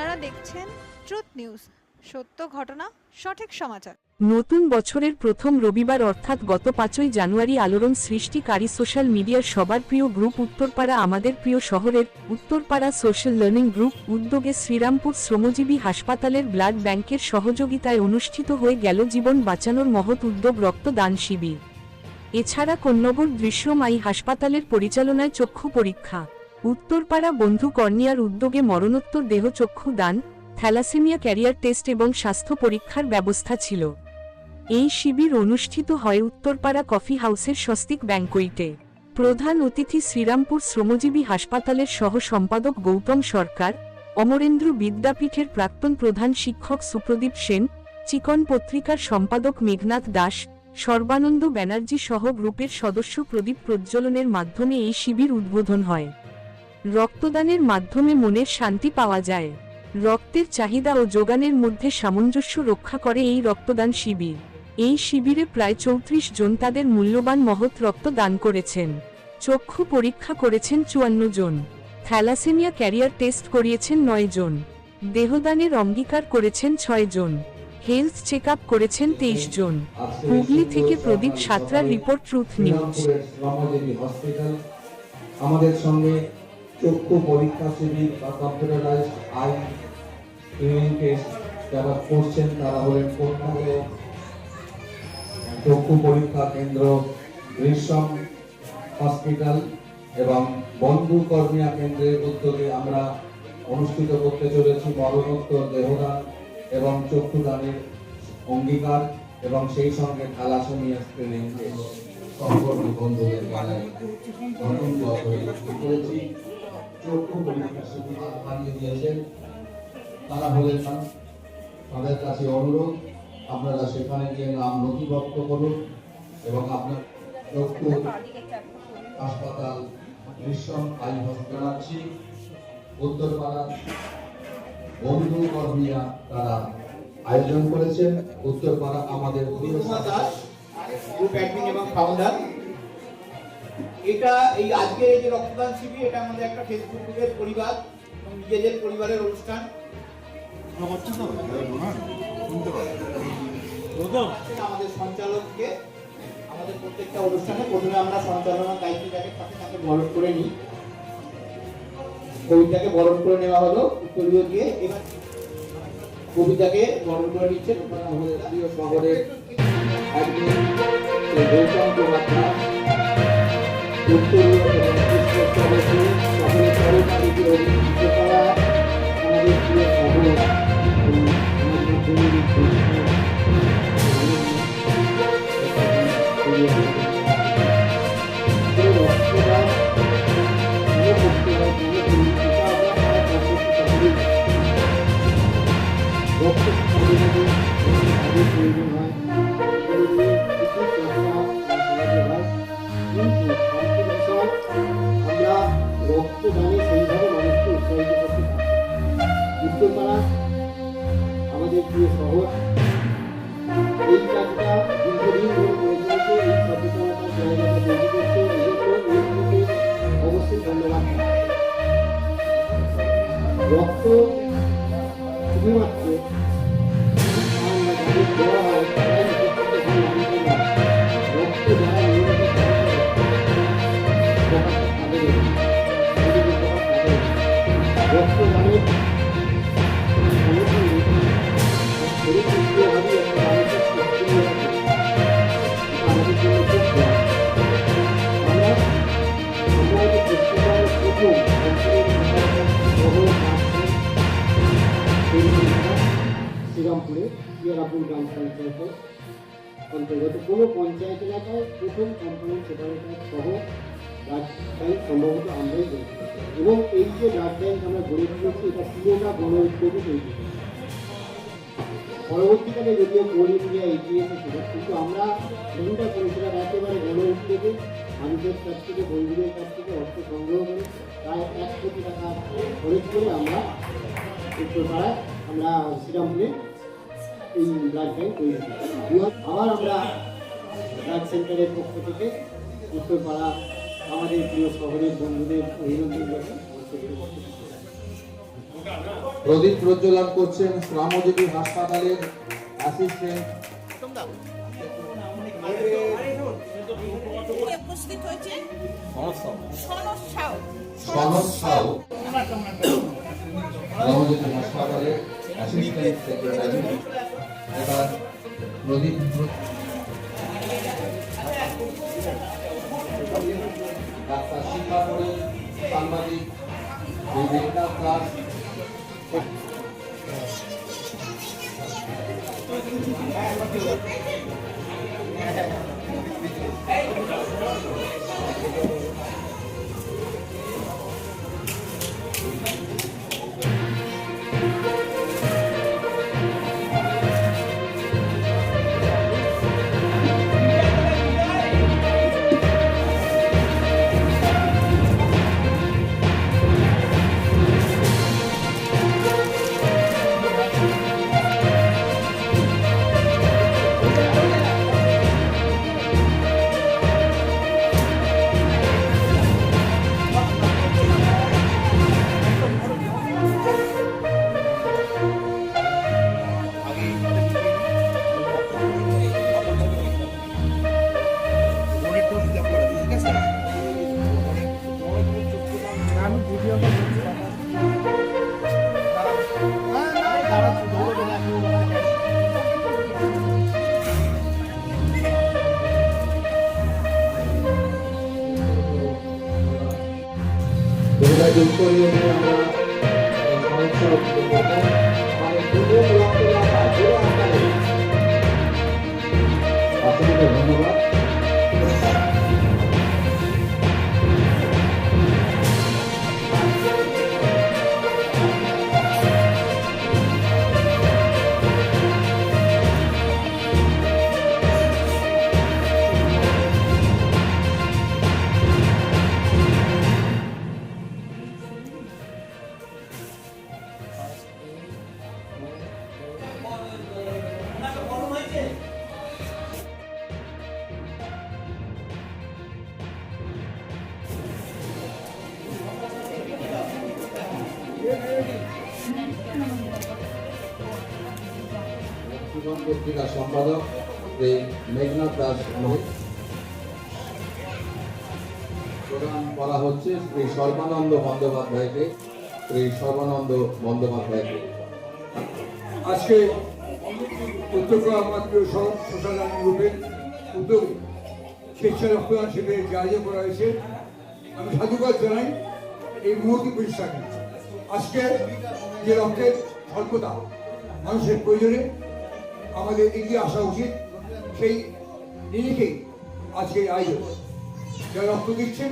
আপনারা দেখছেন truth news, সত্য ঘটনা, সঠিক সমাচার। নতুন বছরের প্রথম রবিবার অর্থাৎ গত 5ই জানুয়ারি আলোড়ন সৃষ্টিকারী সোশ্যাল মিডিয়ার সবার প্রিয় গ্রুপ উত্তরপাড়া আমাদের প্রিয় শহরের উত্তরপাড়া সোশ্যাল লার্নিং গ্রুপ উদ্যোগে শ্রীরামপুর শ্রমজীবী হাসপাতালের ব্লাড ব্যাংকের সহযোগিতায় অনুষ্ঠিত হয়ে গেল জীবন বাঁচানোর মহৎ উদ্যোগ রক্তদান শিবির। এছাড়া কোন্নগর দৃশ্যমায়ী হাসপাতালের পরিচালনায় চক্ষু পরীক্ষা, উত্তরপাড়া বন্ধু কর্নিয়ার উদ্যোগে মরণোত্তর দেহ চক্ষু দান, থ্যালাসেমিয়া ক্যারিয়ার টেস্ট এবং স্বাস্থ্য পরীক্ষার ব্যবস্থা ছিল। এই শিবির অনুষ্ঠিত হয় উত্তরপাড়া কফি হাউসের স্বস্তিক ব্যাংকুয়েটে। প্রধান অতিথি শ্রীরামপুর শ্রমজীবী হাসপাতালের সহ সম্পাদক গৌতম সরকার, অমরেন্দ্র বিদ্যাপীঠের প্রাক্তন প্রধান শিক্ষক সুপ্রদীপ সেন, চিকন পত্রিকার সম্পাদক মেঘনাথ দাস, সর্বানন্দ ব্যানার্জি সহ গ্রুপের সদস্য প্রদীপ প্রজ্বলনের মাধ্যমে এই শিবির উদ্বোধন হয়। রক্তদানের মাধ্যমে মনের শান্তি পাওয়া যায়। রক্তের চাহিদা ও যোগানের মধ্যে সামঞ্জস্য রক্ষা করে এই রক্তদান শিবির। এই শিবিরে প্রায় 34 জন তাদের মূল্যবান মহৎ রক্ত দান করেছেন। চক্ষু পরীক্ষা করেছেন 54 জন, থ্যালাসেমিয়া ক্যারিয়ার টেস্ট করিয়েছেন 9 জন, দেহদানের অঙ্গীকার করেছেন 6 জন, হেলথ চেক আপ করেছেন 23 জন। হুগলি থেকে প্রদীপ সাঁতরার রিপোর্ট, ট্রুথ নিউজ। আমাদের সঙ্গে চক্ষু পরীক্ষা শিবির বা কম্পিউটারাইজড আই হিয়ারিং টেস্ট যারা করছেন তারা হলেন কোন্নগর চক্ষু পরীক্ষা কেন্দ্র, দৃশ্যম হসপিটাল এবং বন্ধু কর্মিয়া কেন্দ্রের উদ্যোগে আমরা অনুষ্ঠিত করতে চলেছি মরণোত্তর দেহদান এবং চক্ষুদানের অঙ্গীকার এবং সেই সঙ্গে থ্যালাসেমিয়া স্ক্রিনিং টেস্ট। সম্পর্ক বন্ধুদের জানাই নতুন বছরে করেছি চক্ষু পরীক্ষা শিবির বানিয়ে দিয়েছেন তারা হলেন তাদের কাছে অনুরোধ আপনারা সেখানে গিয়ে নাম নথিভুক্ত করুন এবং আপনার চক্ষু হাসপাতাল দৃশ্যম আই হসপিটাল উত্তরপাড়া বন্ধু কর্মীরা তারা আয়োজন করেছেন। উত্তরপাড়া আমাদের প্রিয় গ্রুপ অ্যাডমিন এবং ফাউন্ডার। এটা এই আজকে এই যে রক্তদান শিবির, এটা আমাদের একটা ফেসবুক গ্রুপের পরিবার এবং নিজেদের পরিবারের অনুষ্ঠান। আমাদের সঞ্চালককে আমাদের প্রত্যেকটা অনুষ্ঠানে প্রথমে আমরা সঞ্চালনার দায়িত্ব যাকে থাকে তাকে বরণ করে নিই। কবিতাকে বরণ করে নেওয়া হলো উত্তরীয় দিয়ে, এবার কবিতাকে বরণ করে নিচ্ছেন আমাদের প্রিয় শহরের একদিন গৌতম কুমার উত্তরীয় এবং শহরের সরকারিকে অভিযুক্ত করা আমাদের প্রিয় শহর রক্তদানে সেইভাবে মানুষকে উৎসাহিত করতে পারি। উত্তরপাড়া আমাদের প্রিয় শহর এই কাজটা দীর্ঘদিন ধরে করে চলেছে, এই সচেতনতার জায়গাটা তৈরি করছে, এই অবশ্যই ধন্যবাদ। রক্ত শুধুমাত্র দেওয়া হয় রক্ত যারা রক্তদানের শরীর সুস্থভাবে একটা মানুষের সুস্থ আমাদের শ্রীরামপুরে পিয়ারাপুর গ্রাম পঞ্চায়েতের অন্তর্গত কোনো পঞ্চায়েত এলাকায় প্রথম কম্পোনেন্ট সেপারেটার সহ ব্লাড ব্যাংক সম্ভবত আমরাই গড়ে তুলেছি এবং এই যে ব্লাড ব্যাংক আমরা গড়ে তুলেছি এটা পুরোটা গণ উদ্যোগে তৈরি করেছি। পরবর্তীকালে যদিও কোল ইন্ডিয়া এগিয়ে এসেছিল, কিন্তু আমরা শুরুটা করেছিলাম একেবারে গণ উদ্যোগে মানুষের কাছ থেকে, বন্ধুদের কাছ থেকে অর্থ সংগ্রহ করে প্রায় 1 কোটি টাকা খরচ করে আমরা উত্তরপাড়ায় আমরা শ্রীরামপুরে এই ব্লাড ব্যাংক তৈরি করি। আবার আমরা ব্লাড সেন্টারের পক্ষ থেকে উত্তরপাড়া আমাদের প্রিয় শহরের বন্ধুদের অভিনন্দন জানাই। প্রদীপ প্রজ্বলন করছেন শ্রমজীবী হাসপাতালের অ্যাসিস্ট্যান্ট উপস্থিত হয়েছে সনদ সাউ, শ্রমজীবী হাসপাতালের অ্যাসিস্ট্যান্ট সেক্রেটারি। এবার প্রদীপ ডাক্তার শিখাপুরী, সাংবাদিক বিভিন্ন দাস, যুক্ত হয়ে আমরা সমস্যা অসংখ্য ধন্যবাদ। পত্রিকার সম্পাদক শ্রী মেঘনাথ দাস প্রদান করা হচ্ছে শ্রী সর্বানন্দ বন্দ্যোপাধ্যায়কে। আজকে উত্তরপাড়া আমার প্রিয় সোশ্যাল লার্নিং গ্রুপের উদ্যোগে স্বেচ্ছা রক্তদান শিবিরের যে আয়োজন করা হয়েছে, আমি সাধুবাদ জানাই এই মুহূর্তে পরিষ্কার। আজকে যে রক্তের স্বল্পতা, মানুষের প্রয়োজনে আমাদের এগিয়ে আসা উচিত, সেই নিরিখেই আজকে এই আয়োজন। যারা রক্ত দিচ্ছেন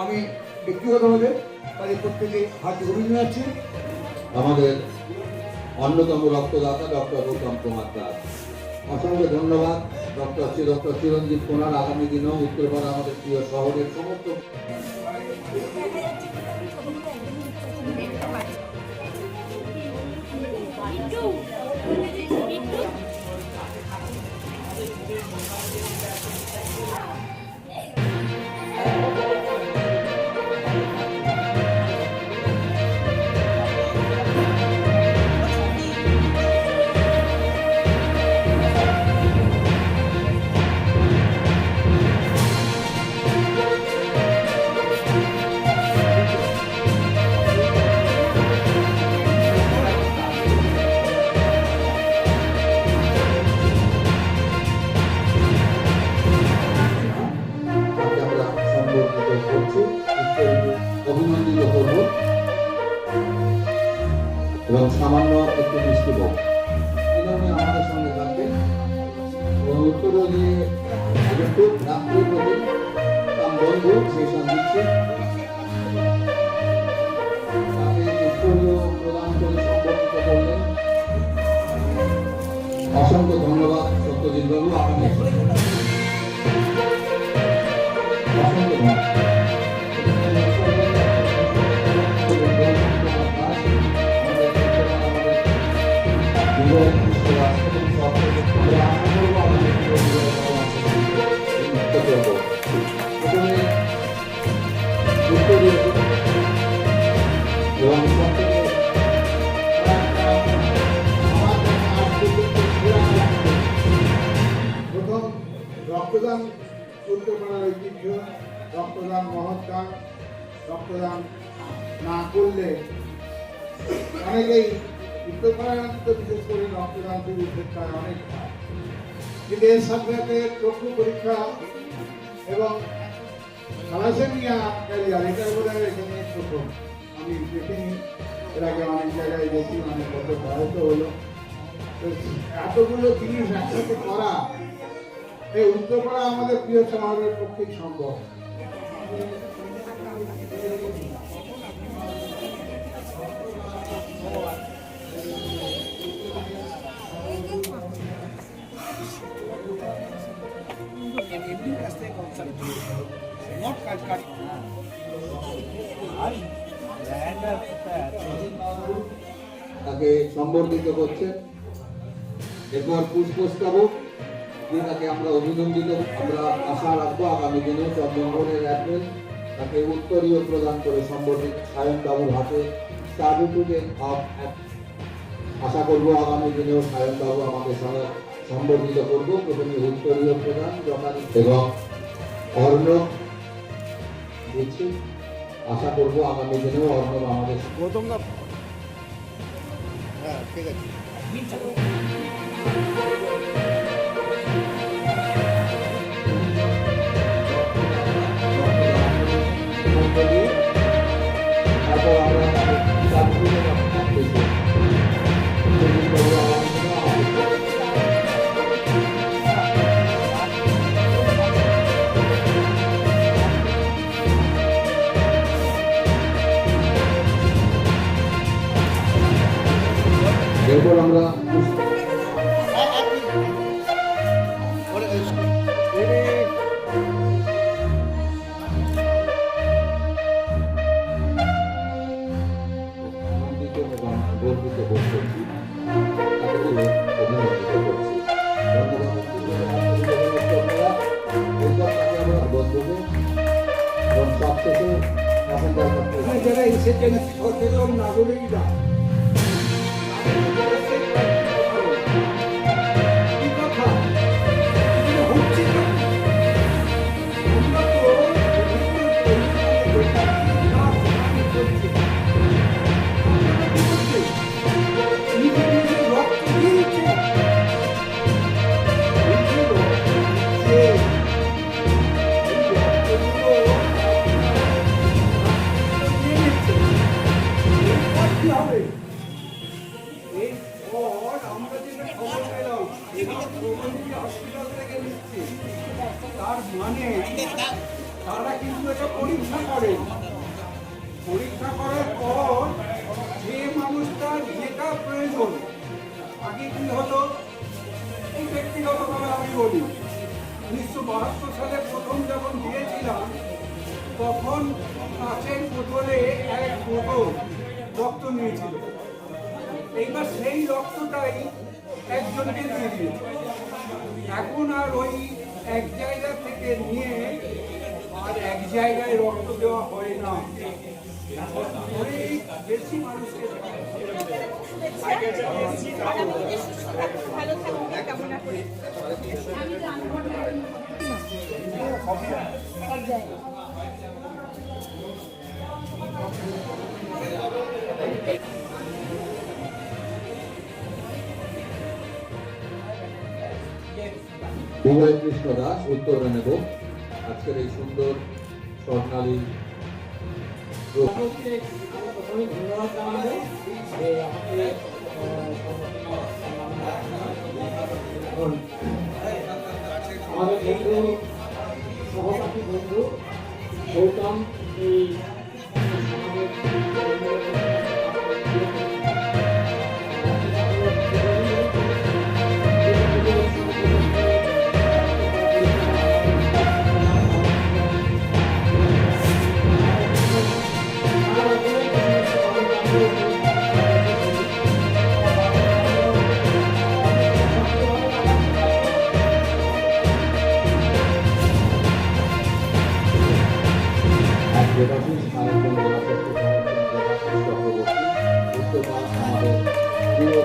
আমি ব্যক্তিগতভাবে তাদের প্রত্যেকে হার্দিক অভিনন্দন জানাচ্ছি। আমাদের অন্যতম রক্তদাতা ডক্টর গৌতম কুমার দাস, অসংখ্য ধন্যবাদ। ডক্টর চিরঞ্জিত কুমার আগামী দিনেও উত্তরপাড়া আমাদের প্রিয় শহরের সমস্ত অভিনন্দিত করব এবং সামান্য একটু মিষ্টি বল আমাদের সঙ্গে থাকবেন। উত্তর দিয়ে রাত্রি প্রদীপ বন্ধু সেশন দিচ্ছে, তাকে উত্তরীয় প্রদান করে সম্পর্কিত করলেন। অসংখ্য ধন্যবাদ সত্যজিৎ বাবু, আপনাকে অসংখ্য ধন্যবাদ। এবং রক্তদান উত্তরপাড়ার ঐতিহ্য, রক্তদান মহৎকার, রক্তদান না করলে অনেকেই উত্তরপাড়ার তো বিশেষ করে রক্তদান থেকে উদ্ধার অনেক হয়। কিন্তু এর সাথে সাথে চক্ষু পরীক্ষা এবং থ্যালাসেমিয়া ক্যারিয়ার এটার বোধ হয় এখানে প্রথম আমি দেখিনি, এর আগে অনেক জায়গায় দেখি, অনেক বছর বয়স হলো। তো এতগুলো জিনিস একসাথে করা এই উত্তরপাড়া আমাদের প্রিয় শহরের পক্ষেই সম্ভব। তাকে সম্বর্ধিত করছেন। এরপর পুষ্পস্তবক দিয়ে তাকে আমরা অভিনন্দিত, আমরা আশা রাখবো আগামী দিনেও চন্দ্রমোহনের রাখবেন। তাকে উত্তরীয় প্রদান করে সম্বর্ধিত সায়ন বাবুর হাতে সার্টিফিকেট অফ আশা করবো আগামী দিনেও সায়ন বাবু আমাদের সঙ্গে সম্বর্ধিত করবো। প্রথমে উত্তরীয় প্রদান এবং অর্ণব দিচ্ছি, আশা করবো আগামী দিনেও অর্ণব আমাদের তারপর আমরা এরপর আমরা আনন্দিত এবং গর্বিত বোধ করছি, তাকে বলে অভিনন্দিত করছি। এরপর তাকে আমরা বন্ধুকে এবং সবশেষে এখনকার যারা এসেছেন সচেতন নাগরিকরা তার মানে তারা কিন্তু এটা পরীক্ষা করে, পরীক্ষা করার পর যে মানুষটার যেটা প্রয়োজন, আগে কি হতো এই ব্যক্তিগতভাবে আমি বলি 1972 সালে প্রথম যখন দিয়েছিলাম তখন কাঁচের বোতলে এক বোতল রক্ত নিয়েছিল। এইবার সেই রক্তটাই একজনকে দিয়ে দিয়েছে। এখন আর ওই এক জায়গা থেকে নিয়ে আর এক জায়গায় রক্ত দেওয়া হয় না, অনেক বেশি মানুষকে বিজয় কৃষ্ণ দাস উত্তরে নেব আজকের এই সুন্দর স্বর্ণালী ধন্যবাদ জানাবো যে আমাদের বন্ধু সহপাঠী বন্ধু গৌতম এই দেবাশিস আয়োজন চক্রবর্তী উত্তরপাড়া আমাদের প্রিয়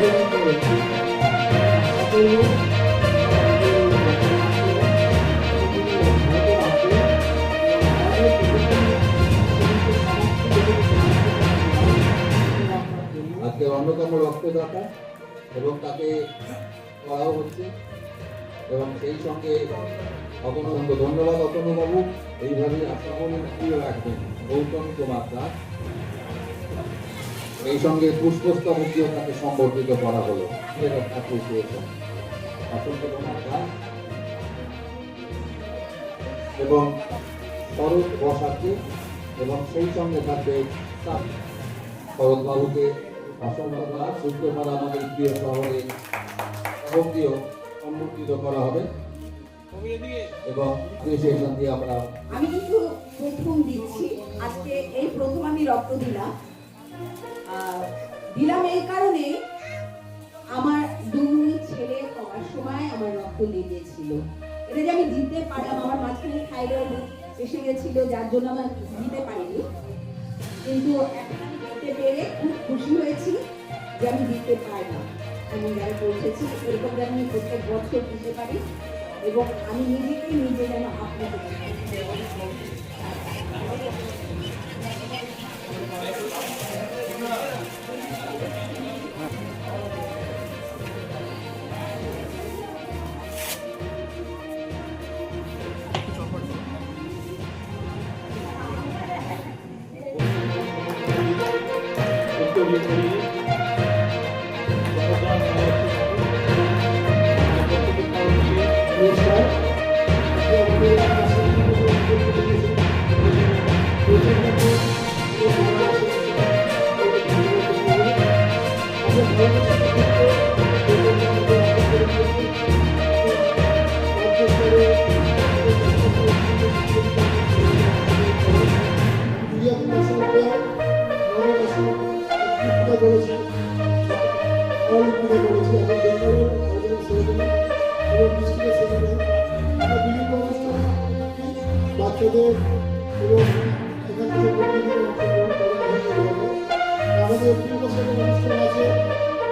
আন্দোলন করেছি আশা করব আজকে অন্যতম রক্তদাতা এবং তাকে করাও হচ্ছে এবং সেই সঙ্গে অতনুবাবু, ধন্যবাদ অতনুবাবু, এইভাবে আশামণি প্রিয় রাখবেন গৌতম কুমার দাস। এই সঙ্গে পুষ্পস্তবক দিয়ে তাকে সম্বর্ধিত করা হলো অ্যাপ্রিসিয়েশন অসংখ্য কুমার দাস এবং শরৎ বসাকে এবং সেই সঙ্গে থাকবে শরৎবাবুকে অসংখ্য দাস সূত্রপাড়া আমাদের প্রিয় শহরে সবকিও সম্মুখিত করা হবে এবং অ্যাপ্রিসিয়েশন দিয়ে আমরা আমি কিন্তু প্রথম দিচ্ছি আজকে, এই প্রথম আমি রক্ত দিলাম। দিলাম এই কারণে আমার দুই ছেলে হওয়ার সময় আমার রক্ত লেগেছিল। এটা যে আমি দিতে পারলাম, আমার মাঝখানে থাইরয়েড এসে গেছিল যার জন্য আমি দিতে পারিনি, কিন্তু এখন আমি দিতে পেরে খুব খুশি হয়েছি যে আমি দিতে পারলাম। আমি যারা পৌঁছেছি এরকম যেন আমি প্রত্যেক বছর দিতে পারি এবং আমি নিজেকে নিজে যেন আপনাকে বাচ্চাদের এবং এখান থেকে আমাদের পরিবেশের অনুষ্ঠান আছে,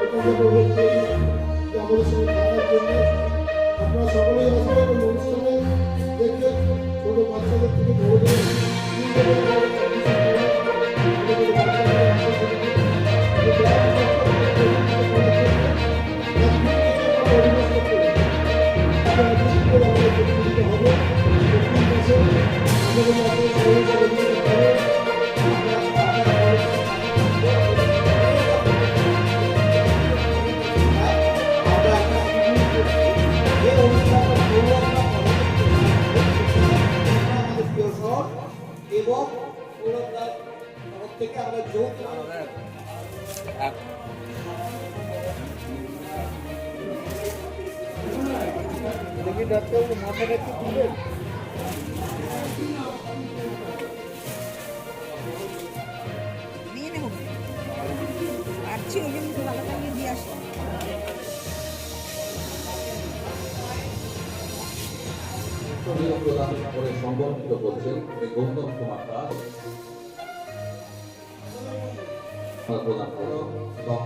ওখানে আমাদের সঙ্গে থাকার জন্য আপনারা সকলেই আসবেন এবং অনুষ্ঠানে দেখবেন ছোট বাচ্চাদের থেকে বড়দের এবং থেকে আমরা যোগ দেখি ডাক্তার মাথাটা একটু তুলবেন। নিয়ে নেব পারছি, ওই জন্য তো ভালো করে দিয়ে আসি। প্রদান করে সংবর্ধিত করছেন গৌতম কুমার দাস প্রদান করো এবং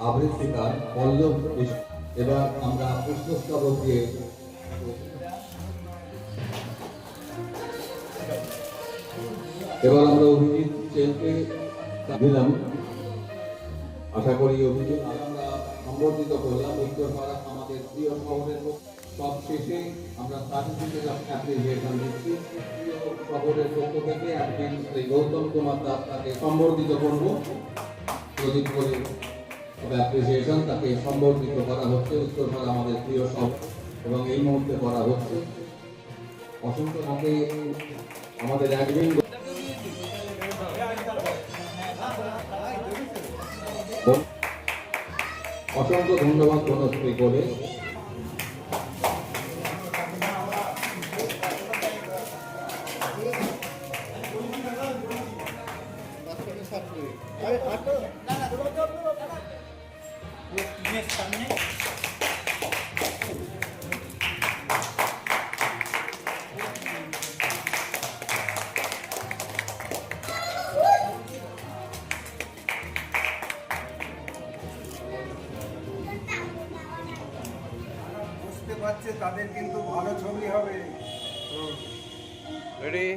আবৃত্তিকার পল্লব। এবার আমরা পুষ্পস্তবক দিয়ে এবার আমরা অভিজিৎ সেনকে দিলাম। আশা করি অভিজিৎ আমরা সম্বর্ধিত করলাম উত্তরপাড়া আমাদের প্রিয় শহরের সব শেষে আমরা সার্টিফিকেট অফ অ্যাপ্রিসিয়েশন দিচ্ছি প্রিয় শহরের পক্ষ থেকে। একদিন এই গৌতম কুমার দাস তাকে সম্বর্ধিত করবো প্রদীপ করে অ্যাপ্রিসিয়েশন তাকে সম্বর্ধিত করা হচ্ছে উত্তরপাড়া আমাদের প্রিয় শহর এবং এই মুহূর্তে করা হচ্ছে। অসংখ্য তাকে আমাদের একদিন অসংখ্য ধন্যবাদ বনশ্রী করে পাচ্ছে তাদের কিন্তু ভালো ছবি হবে। রেডি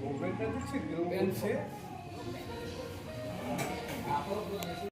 মোবাইলটা দিচ্ছে